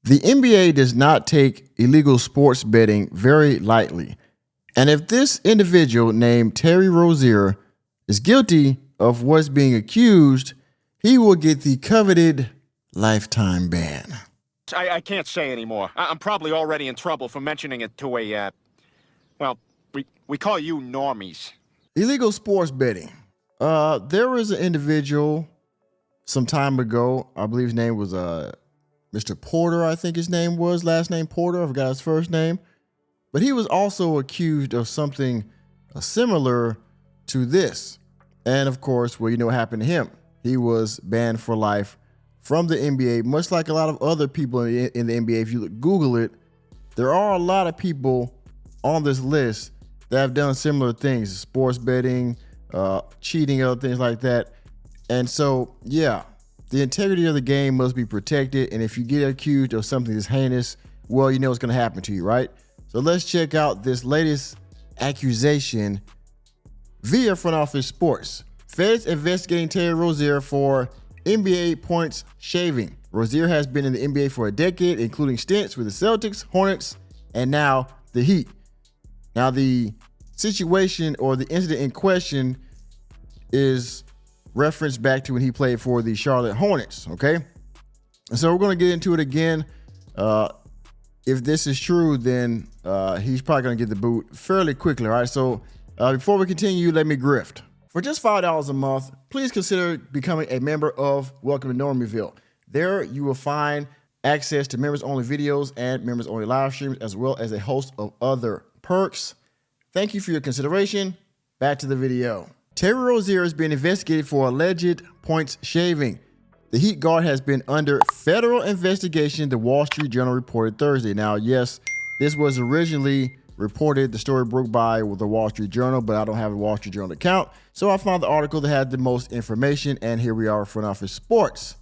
The NBA does not take illegal sports betting very lightly. And if this individual named Terry Rozier is guilty of what's being accused, he will get the coveted lifetime ban. I can't say anymore. I'm probably already in trouble for mentioning it to a, well, we call you normies. Illegal sports betting. There was an individual some time ago, I believe his name was Mr. Porter, I think his name was, last name Porter, I forgot his first name. But he was also accused of something similar to this. And of course, well, you know what happened to him. He was banned for life from the NBA, much like a lot of other people in the NBA. If you Google it, there are a lot of people on this list that have done similar things, sports betting, cheating, other things like that. And so, yeah, the integrity of the game must be protected. And if you get accused of something that's heinous, well, you know what's going to happen to you, right? So let's check out this latest accusation via Front Office Sports. Feds investigating Terry Rozier for NBA points shaving. Rozier has been in the NBA for a decade, including stints with the Celtics, Hornets, and now the Heat. Now, the situation or the incident in question is referenced back to when he played for the Charlotte Hornets, okay? And so we're going to get into it again. If this is true, then he's probably going to get the boot fairly quickly, all right? So before we continue, let me grift. For just $5 a month, please consider becoming a member of Welcome to Normieville. There you will find access to members-only videos and members-only live streams, as well as a host of other perks. Thank you for your consideration. Back to the video. Terry Rozier is being investigated for alleged points shaving. The Heat guard has been under federal investigation, the Wall Street Journal reported Thursday. Now, yes, this was originally reported, the story broke by the Wall Street Journal, but I don't have a Wall Street Journal account. So I found the article that had the most information, and here we are, Front Office Sports.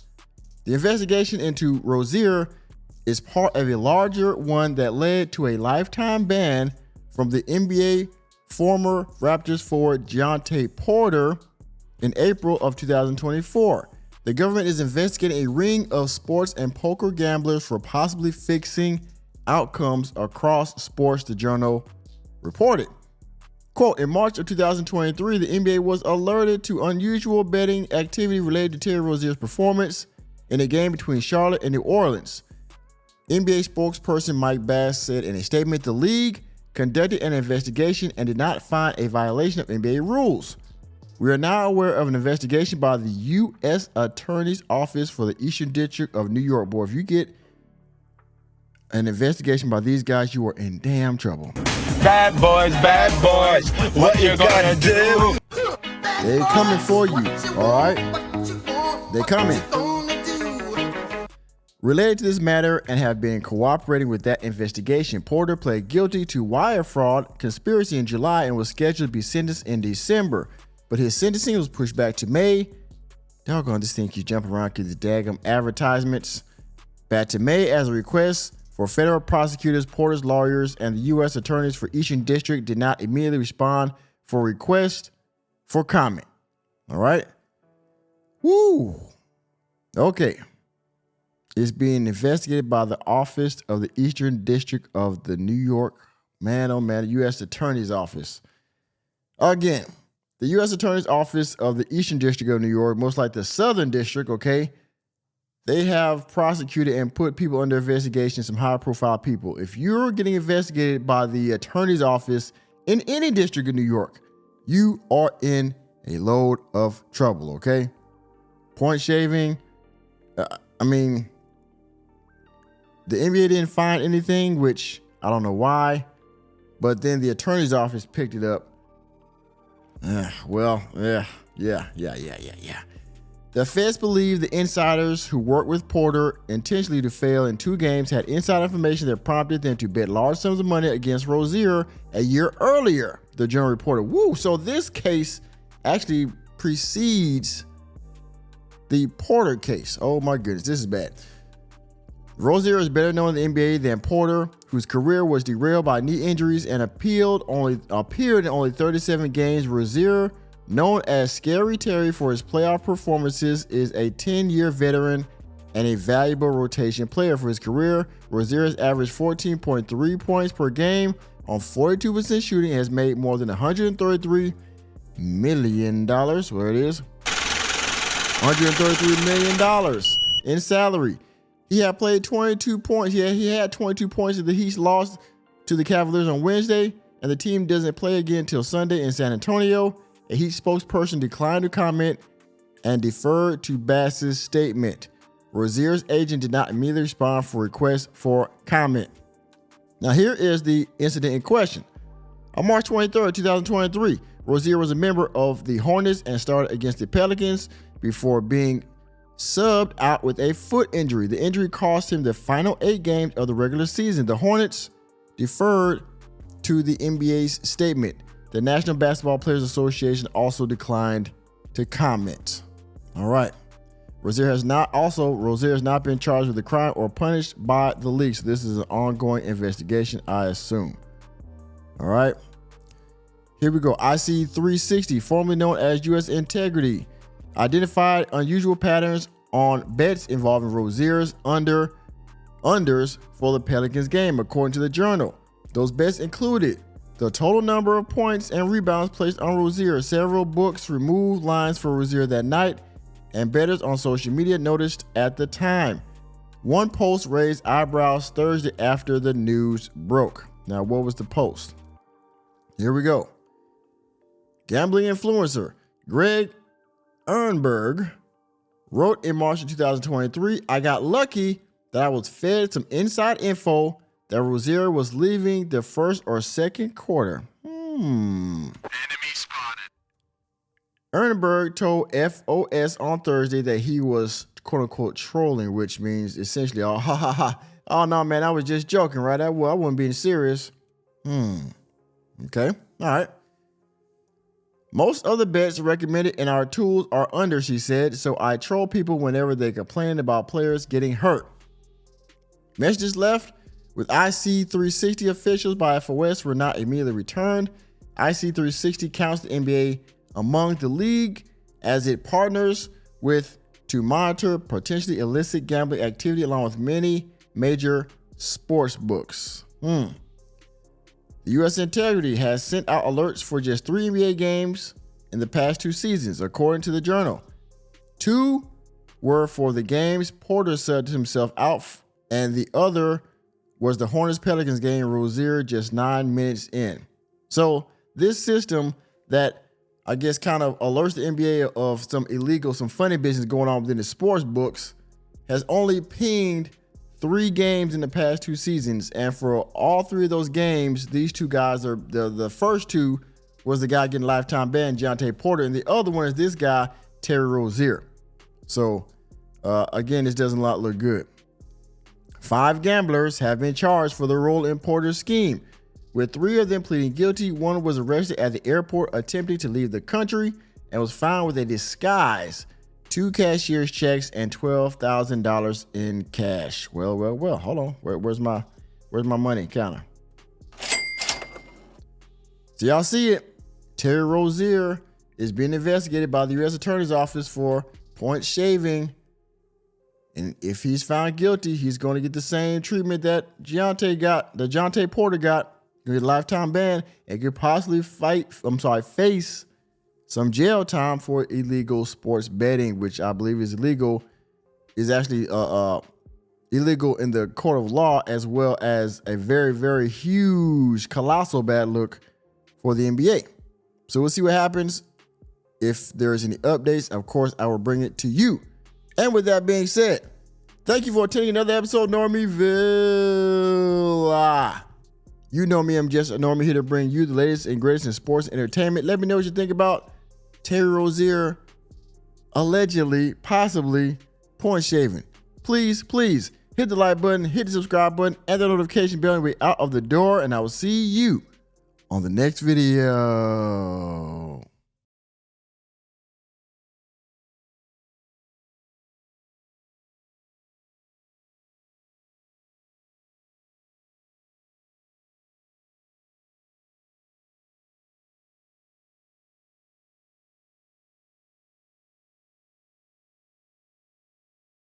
The investigation into Rozier is part of a larger one that led to a lifetime ban from the NBA former Raptors forward Deontay Porter in April of 2024. The government is investigating a ring of sports and poker gamblers for possibly fixing outcomes across sports, the Journal reported. Quote, in March of 2023, the NBA was alerted to unusual betting activity related to Terry Rozier's performance in a game between Charlotte and New Orleans. NBA spokesperson Mike Bass said in a statement, the league conducted an investigation and did not find a violation of NBA rules. We are now aware of an investigation by the U.S. Attorney's Office for the Eastern District of New York. Boy, if you get an investigation by these guys, you are in damn trouble. Bad boys, what you gonna do? They coming for you, all right? They coming. Related to this matter and have been cooperating with that investigation, Porter pled guilty to wire fraud conspiracy in July and was scheduled to be sentenced in December. But his sentencing was pushed back to May. Doggone, this thing keeps jumping around because the daggum advertisements. Back to May as a request for federal prosecutors, Porter's lawyers, and the U.S. attorneys for Eastern District did not immediately respond for request for comment. All right? Woo! Okay. It's being investigated by the Office of the Eastern District of the New York, U.S. Attorney's Office. Again, the U.S. Attorney's Office of the Eastern District of New York, most like the Southern District, okay, they have prosecuted and put people under investigation, some high-profile people. If you're getting investigated by the Attorney's Office in any district of New York, you are in a load of trouble, okay? Point shaving, the NBA didn't find anything, which I don't know why, but then the attorney's office picked it up. Yeah. The feds believe the insiders who worked with Porter intentionally to fail in 2 games had inside information that prompted them to bet large sums of money against Rozier a year earlier, the Journal reported. Woo! So this case actually precedes the Porter case. Oh my goodness, this is bad. Rozier is better known in the NBA than Porter, whose career was derailed by knee injuries and appeared in only 37 games. Rozier, known as Scary Terry for his playoff performances, is a 10-year veteran and a valuable rotation player. For his career, Rozier has averaged 14.3 points per game on 42% shooting and has made more than $133 million. Where it is, $133 million in salary. He had played 22 points. Yeah, he had 22 points. The Heat lost to the Cavaliers on Wednesday, and the team doesn't play again until Sunday in San Antonio. A Heat spokesperson declined to comment and deferred to Bass's statement. Rozier's agent did not immediately respond for requests for comment. Now, here is the incident in question. On March 23rd, 2023, Rozier was a member of the Hornets and started against the Pelicans before being subbed out with a foot injury. The injury cost him the final 8 games of the regular season. The Hornets deferred to the NBA's statement. The National Basketball Players Association also declined to comment. All right. Rozier has not been charged with a crime or punished by the league. So this is an ongoing investigation, I assume. All right. Here we go. IC 360, formerly known as US Integrity, identified unusual patterns on bets involving Rozier's unders for the Pelicans game, according to the Journal. Those bets included the total number of points and rebounds placed on Rozier. Several books removed lines for Rozier that night, and bettors on social media noticed at the time. One post raised eyebrows Thursday after the news broke. Now, what was the post? Here we go. Gambling influencer Greg Ehrenberg wrote in March of 2023, "I got lucky that I was fed some inside info that Rozier was leaving the first or second quarter." Enemy spotted. Ehrenberg told FOS on Thursday that he was quote unquote trolling, which means essentially, oh, ha ha ha. Oh no, man, I was just joking, right? I wasn't being serious. Okay. All right. "Most other bets recommended in our tools are under," she said, "so I troll people whenever they complain about players getting hurt." Messages left with IC360 officials by FOS were not immediately returned. IC360 counts the NBA among the league as it partners with to monitor potentially illicit gambling activity along with many major sports books. The US Integrity has sent out alerts for just 3 NBA games in the past 2 seasons, according to the Journal. 2 were for the games Porter subbed himself out, and the other was the Hornets-Pelicans game, Rozier just 9 minutes in. So this system that I guess kind of alerts the NBA of some funny business going on within the sports books has only pinged 3 games in the past 2 seasons, and for all 3 of those games, these 2 guys are the first 2 was the guy getting lifetime ban, Deontay Porter, and the other one is this guy, Terry Rozier. So again, this doesn't look good. 5 gamblers have been charged for their role in Porter's scheme, with 3 of them pleading guilty. 1 was arrested at the airport attempting to leave the country and was found with a disguise, 2 cashier's checks, and $12,000 in cash. Well. Hold on. Where's my money counter? So y'all see it. Terry Rozier is being investigated by the U.S. Attorney's Office for point shaving. And if he's found guilty, he's going to get the same treatment that Deontay Porter got. He'll get a lifetime ban and could possibly face some jail time for illegal sports betting, which I believe is actually illegal in the court of law, as well as a very, very huge, colossal bad look for the NBA. So we'll see what happens. If there's any updates, of course, I will bring it to you. And with that being said, thank you for attending another episode of Normieville. You know me, I'm just a Normie here to bring you the latest and greatest in sports and entertainment. Let me know what you think about Terry Rozier allegedly, possibly point shaving. Please hit the like button, hit the subscribe button, and the notification bell, and we're out of the door. And I will see you on the next video.